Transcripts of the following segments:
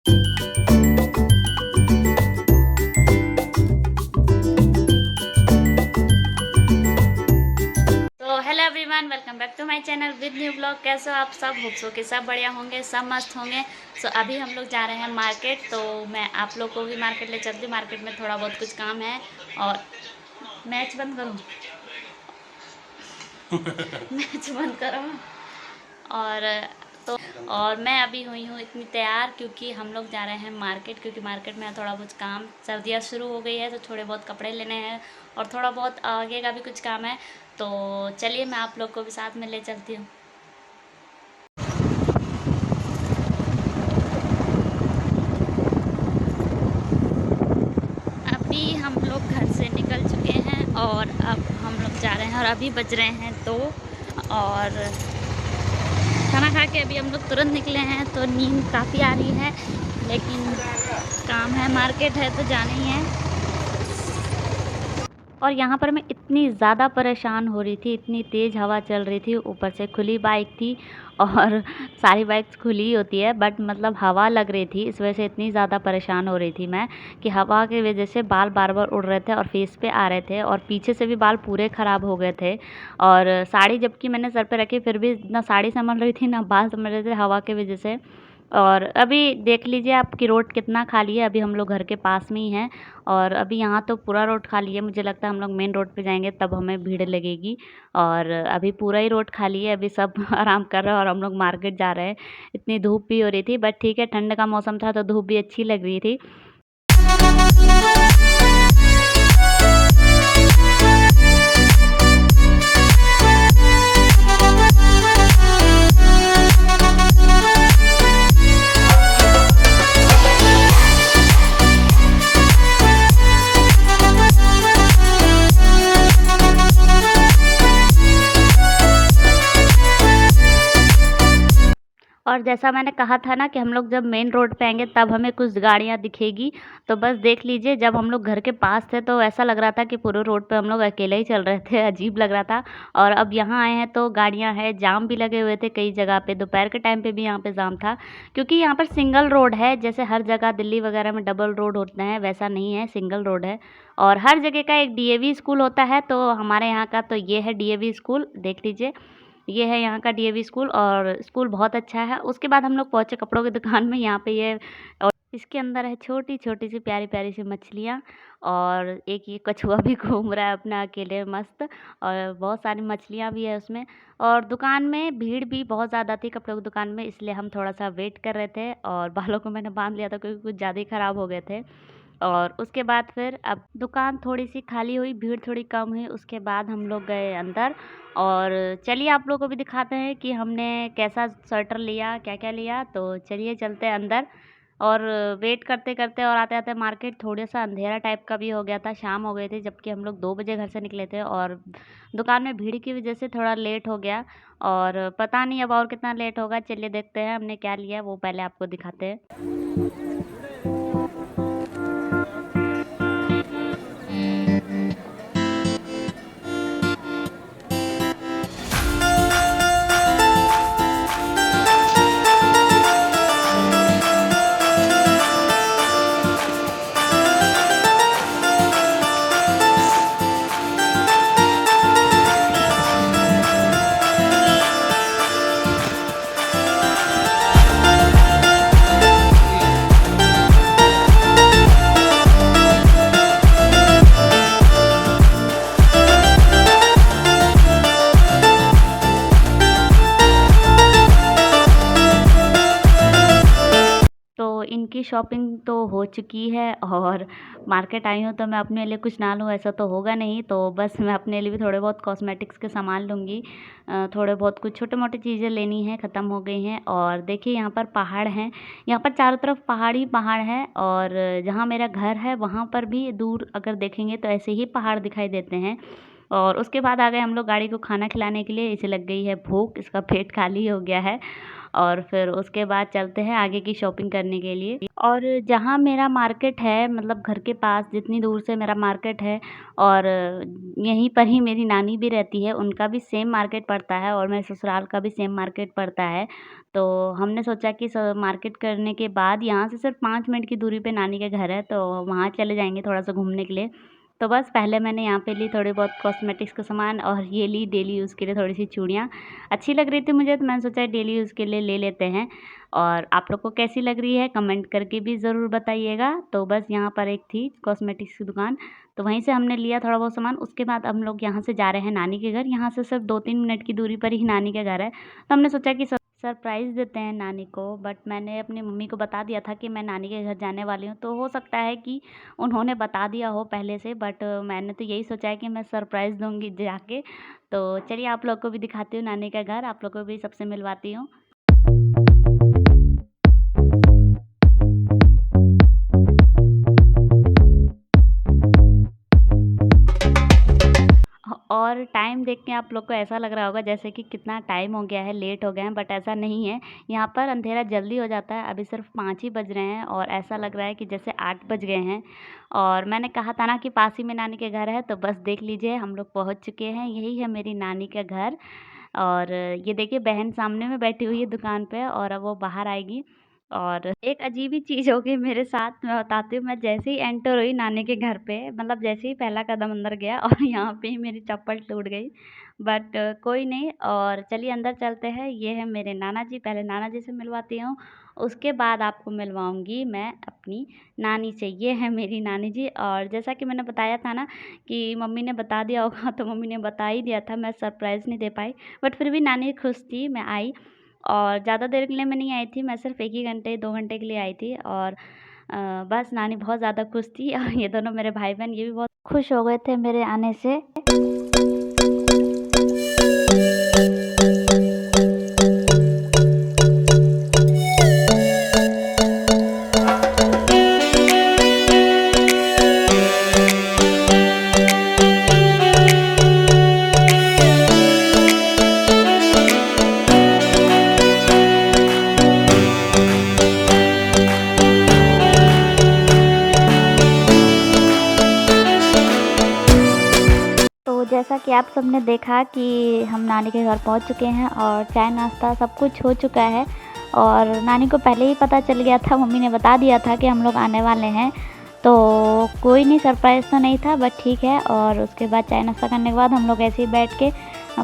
तो hello everyone, welcome back to my channel with new blog. कैसे हो आप सब? होप सो कि सब बढ़िया होंगे, सब मस्त होंगे। सो अभी हम लोग जा रहे हैं मार्केट, तो मैं आप लोग को भी मार्केट ले चलती हूँ। मार्केट में थोड़ा बहुत कुछ काम है। और मैच बंद करूँ मैच बंद करूँ। और तो और मैं अभी हुई हूँ इतनी तैयार, क्योंकि हम लोग जा रहे हैं मार्केट। क्योंकि मार्केट में थोड़ा बहुत काम, सर्दियाँ शुरू हो गई है तो थोड़े बहुत कपड़े लेने हैं और थोड़ा बहुत आगे का भी कुछ काम है। तो चलिए मैं आप लोग को भी साथ में ले चलती हूँ। अभी हम लोग घर से निकल चुके हैं और अब हम लोग जा रहे हैं और अभी बज रहे हैं 2। और खाना खा के अभी हम लोग तुरंत निकले हैं, तो नींद काफ़ी आ रही है, लेकिन काम है, मार्केट है तो जाना ही है। और यहाँ पर मैं इतनी ज़्यादा परेशान हो रही थी, इतनी तेज़ हवा चल रही थी, ऊपर से खुली बाइक थी। और सारी बाइक्स खुली ही होती है, बट मतलब हवा लग रही थी, इस वजह से इतनी ज़्यादा परेशान हो रही थी मैं कि हवा की वजह से बाल बार बार उड़ रहे थे और फेस पे आ रहे थे और पीछे से भी बाल पूरे ख़राब हो गए थे। और साड़ी जबकि मैंने सर पे रखी, फिर भी ना साड़ी संभल रही थी ना बाल संभल रहे थे हवा की वजह से। और अभी देख लीजिए आप कि रोड कितना खाली है। अभी हम लोग घर के पास में ही हैं और अभी यहाँ तो पूरा रोड खाली है। मुझे लगता है हम लोग मेन रोड पे जाएंगे तब हमें भीड़ लगेगी। और अभी पूरा ही रोड खाली है, अभी सब आराम कर रहे हैं और हम लोग मार्केट जा रहे हैं। इतनी धूप भी हो रही थी, बट ठीक है, ठंड का मौसम था तो धूप भी अच्छी लग रही थी। और जैसा मैंने कहा था ना कि हम लोग जब मेन रोड पे आएँगे तब हमें कुछ गाड़ियाँ दिखेगी। तो बस देख लीजिए, जब हम लोग घर के पास थे तो ऐसा लग रहा था कि पूरे रोड पे हम लोग अकेले ही चल रहे थे, अजीब लग रहा था। और अब यहाँ आए हैं तो गाड़ियाँ हैं, जाम भी लगे हुए थे कई जगह पे, दोपहर के टाइम पे भी यहाँ पे जाम था। क्योंकि यहाँ पर सिंगल रोड है, जैसे हर जगह दिल्ली वगैरह में डबल रोड होते हैं, वैसा नहीं है, सिंगल रोड है। और हर जगह का एक डीएवी स्कूल होता है, तो हमारे यहाँ का तो ये है डीएवी स्कूल, देख लीजिए। ये है यहाँ का डीएवी स्कूल और स्कूल बहुत अच्छा है। उसके बाद हम लोग पहुँचे कपड़ों की दुकान में, यहाँ पे ये और इसके अंदर है छोटी-छोटी सी प्यारी-प्यारी सी मछलियाँ। और एक ये कछुआ भी घूम रहा है अपना अकेले मस्त। और बहुत सारी मछलियाँ भी है उसमें। और दुकान में भीड़ भी बहुत ज़्यादा थी कपड़ों की दुकान में, इसलिए हम थोड़ा-सा वेट कर रहे थे और बालों को मैंने बाँध लिया था क्योंकि कुछ ज़्यादा ही ख़राब हो गए थे। और उसके बाद फिर अब दुकान थोड़ी-सी खाली हुई, भीड़ थोड़ी कम हुई, उसके बाद हम लोग गए अंदर। और चलिए आप लोगों को भी दिखाते हैं कि हमने कैसा स्वेटर लिया, क्या-क्या लिया। तो चलिए चलते हैं अंदर। और वेट करते-करते और आते-आते मार्केट थोड़ा-सा अंधेरा टाइप का भी हो गया था, शाम हो गई थी, जबकि हम लोग 2 बजे घर से निकले थे। और दुकान में भीड़ की वजह से थोड़ा लेट हो गया और पता नहीं अब और कितना लेट होगा। चलिए देखते हैं हमने क्या लिया, वो पहले आपको दिखाते हैं। तो इनकी शॉपिंग तो हो चुकी है और मार्केट आई हूँ तो मैं अपने लिए कुछ ना लूँ ऐसा तो होगा नहीं। तो बस मैं अपने लिए भी थोड़े बहुत कॉस्मेटिक्स के सामान लूँगी। थोड़े बहुत कुछ छोटे-मोटे चीज़ें लेनी हैं, ख़त्म हो गई हैं। और देखिए यहाँ पर पहाड़ हैं, यहाँ पर चारों तरफ पहाड़ ही पहाड़ हैं। और जहाँ मेरा घर है वहाँ पर भी दूर अगर देखेंगे तो ऐसे ही पहाड़ दिखाई देते हैं। और उसके बाद आ गए हम लोग गाड़ी को खाना खिलाने के लिए, इसे लग गई है भूख, इसका पेट खाली हो गया है। और फिर उसके बाद चलते हैं आगे की शॉपिंग करने के लिए। और जहाँ मेरा मार्केट है मतलब घर के पास जितनी दूर से मेरा मार्केट है और यहीं पर ही मेरी नानी भी रहती है, उनका भी सेम मार्केट पड़ता है और मेरे ससुराल का भी सेम मार्केट पड़ता है। तो हमने सोचा कि स मार्केट करने के बाद यहाँ से सिर्फ़ 5 मिनट की दूरी पे नानी का घर है, तो वहाँ चले जाएँगे थोड़ा-सा घूमने के लिए। तो बस पहले मैंने यहाँ पे ली थोड़ी बहुत कॉस्मेटिक्स का सामान और ये ली डेली यूज़ के लिए थोड़ी-सी चूड़ियाँ। अच्छी लग रही थी मुझे तो मैंने सोचा डेली यूज़ के लिए ले लेते हैं। और आप लोग को कैसी लग रही है कमेंट करके भी ज़रूर बताइएगा। तो बस यहाँ पर एक थी कॉस्मेटिक्स की दुकान, तो वहीं से हमने लिया थोड़ा बहुत सामान। उसके बाद हम लोग यहाँ से जा रहे हैं नानी के घर, यहाँ से सिर्फ 2-3 मिनट की दूरी पर ही नानी का घर है। तो हमने सोचा कि सरप्राइज़ देते हैं नानी को, बट मैंने अपनी मम्मी को बता दिया था कि मैं नानी के घर जाने वाली हूँ, तो हो सकता है कि उन्होंने बता दिया हो पहले से, बट मैंने तो यही सोचा है कि मैं सरप्राइज़ दूँगी जाके। तो चलिए आप लोग को भी दिखाती हूँ नानी का घर, आप लोग को भी सबसे मिलवाती हूँ। और टाइम देख के आप लोग को ऐसा लग रहा होगा जैसे कि कितना टाइम हो गया है, लेट हो गए हैं, बट ऐसा नहीं है। यहाँ पर अंधेरा जल्दी हो जाता है, अभी सिर्फ़ 5 ही बज रहे हैं और ऐसा लग रहा है कि जैसे 8 बज गए हैं। और मैंने कहा था ना कि पास ही में नानी के घर है, तो बस देख लीजिए हम लोग पहुँच चुके हैं, यही है मेरी नानी का घर। और ये देखिए बहन सामने में बैठी हुई है दुकान पे और अब वो बाहर आएगी। और एक अजीब ही चीज़ हो गई मेरे साथ, मैं बताती हूँ। मैं जैसे ही एंटर हुई नानी के घर पे, मतलब जैसे ही पहला कदम अंदर गया और यहाँ पे ही मेरी चप्पल टूट गई। बट कोई नहीं, और चलिए अंदर चलते हैं। ये है मेरे नाना जी, पहले नाना जी से मिलवाती हूँ, उसके बाद आपको मिलवाऊँगी मैं अपनी नानी से। ये है मेरी नानी जी। और जैसा कि मैंने बताया था ना कि मम्मी ने बता दिया होगा, तो मम्मी ने बता ही दिया था, मैं सरप्राइज़ नहीं दे पाई। बट फिर भी नानी खुश थी, मैं आई। और ज़्यादा देर के लिए मैं नहीं आई थी, मैं सिर्फ़ 1 ही घंटे 2 घंटे के लिए आई थी। और बस नानी बहुत ज़्यादा खुश थी और ये दोनों मेरे भाई-बहन ये भी बहुत खुश हो गए थे मेरे आने से। तो जैसा कि आप सबने देखा कि हम नानी के घर पहुंच चुके हैं और चाय नाश्ता सब कुछ हो चुका है। और नानी को पहले ही पता चल गया था, मम्मी ने बता दिया था कि हम लोग आने वाले हैं। तो कोई नहीं, सरप्राइज़ तो नहीं था बट ठीक है। और उसके बाद चाय नाश्ता करने के बाद हम लोग ऐसे ही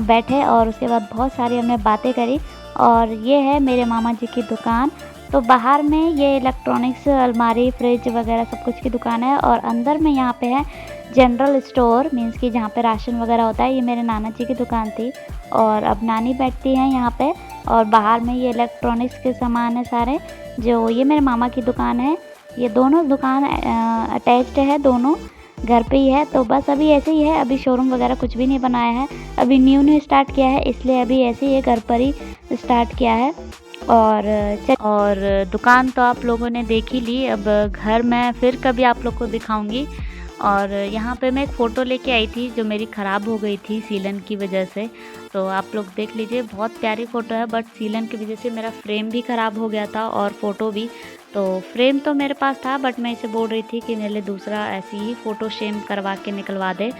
बैठे और उसके बाद बहुत सारी हमने बातें करी। और ये है मेरे मामा जी की दुकान। तो बाहर में ये इलेक्ट्रॉनिक्स अलमारी, फ्रिज वगैरह सब कुछ की दुकान है और अंदर में यहाँ पे है जनरल स्टोर, मीन्स कि जहाँ पे राशन वगैरह होता है। ये मेरे नाना जी की दुकान थी और अब नानी बैठती हैं यहाँ पे। और बाहर में ये इलेक्ट्रॉनिक्स के सामान है सारे, जो ये मेरे मामा की दुकान है। ये दोनों दुकान अटैच्ड है, दोनों घर पे ही है। तो बस अभी ऐसे ही है, अभी शोरूम वगैरह कुछ भी नहीं बनाया है, अभी न्यू स्टार्ट किया है, इसलिए अभी ऐसे ही है, घर पर ही स्टार्ट किया है। और दुकान तो आप लोगों ने देख ही ली, अब घर मैं फिर कभी आप लोग को दिखाऊंगी। और यहाँ पे मैं एक फ़ोटो लेके आई थी जो मेरी ख़राब हो गई थी सीलन की वजह से, तो आप लोग देख लीजिए, बहुत प्यारी फ़ोटो है। बट सीलन की वजह से मेरा फ्रेम भी ख़राब हो गया था और फ़ोटो भी। तो फ्रेम तो मेरे पास था बट मैं इसे बोल रही थी कि मेरे लिए दूसरा ऐसी ही फ़ोटो फ्रेम करवा के निकलवा दे।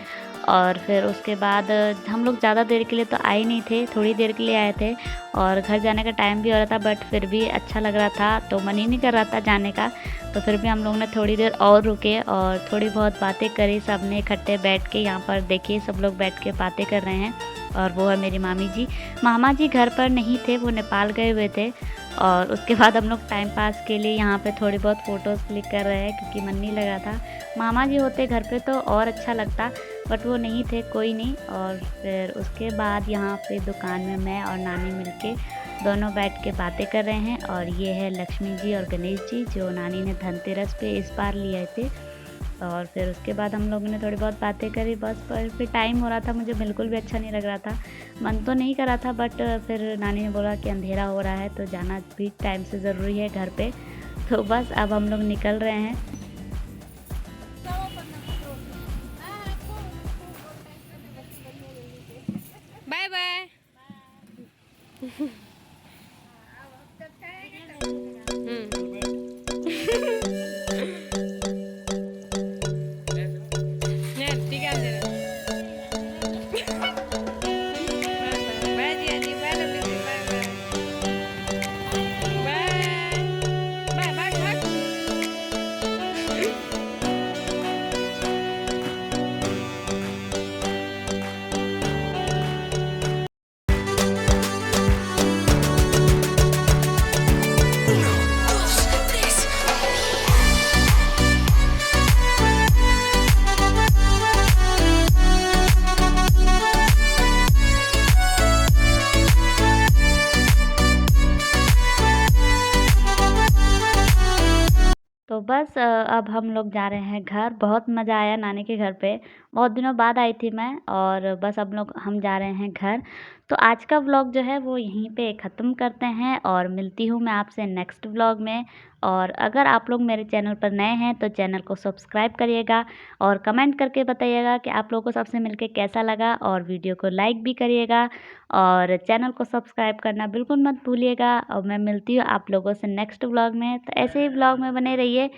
और फिर उसके बाद हम लोग ज़्यादा देर के लिए तो आए नहीं थे, थोड़ी देर के लिए आए थे और घर जाने का टाइम भी हो रहा था। बट फिर भी अच्छा लग रहा था तो मन ही नहीं कर रहा था जाने का। तो फिर भी हम लोग ने थोड़ी देर और रुके और थोड़ी बहुत बातें करी, सब ने इकट्ठे बैठ के। यहाँ पर देखिए सब लोग बैठ के बातें कर रहे हैं। और वो है मेरी मामी जी। मामा जी घर पर नहीं थे, वो नेपाल गए हुए थे। और उसके बाद हम लोग टाइम पास के लिए यहाँ पे थोड़ी बहुत फ़ोटोज़ क्लिक कर रहे हैं क्योंकि मन नहीं लगा था। मामा जी होते घर पे तो और अच्छा लगता, बट वो नहीं थे, कोई नहीं। और फिर उसके बाद यहाँ पे दुकान में मैं और नानी मिलके दोनों बैठ के बातें कर रहे हैं। और ये है लक्ष्मी जी और गणेश जी जो नानी ने धनतेरस पे इस बार लिए थे। और फिर उसके बाद हम लोगों ने थोड़ी बहुत बातें करी बस। पर फिर टाइम हो रहा था, मुझे बिल्कुल भी अच्छा नहीं लग रहा था, मन तो नहीं कर रहा था। बट फिर नानी ने बोला कि अंधेरा हो रहा है तो जाना भी टाइम से ज़रूरी है घर पे। तो बस अब हम लोग निकल रहे हैं। Bye bye. तो बस अब हम लोग जा रहे हैं घर। बहुत मज़ा आया नानी के घर पे। बहुत दिनों बाद आई थी मैं और बस अब लोग हम जा रहे हैं घर। तो आज का व्लॉग जो है वो यहीं पे ख़त्म करते हैं और मिलती हूँ मैं आपसे नेक्स्ट व्लॉग में। और अगर आप लोग मेरे चैनल पर नए हैं तो चैनल को सब्सक्राइब करिएगा और कमेंट करके बताइएगा कि आप लोगों को सबसे मिलके कैसा लगा, और वीडियो को लाइक भी करिएगा और चैनल को सब्सक्राइब करना बिल्कुल मत भूलिएगा। और मैं मिलती हूँ आप लोगों से नेक्स्ट व्लॉग में। तो ऐसे ही व्लॉग में बने रहिए।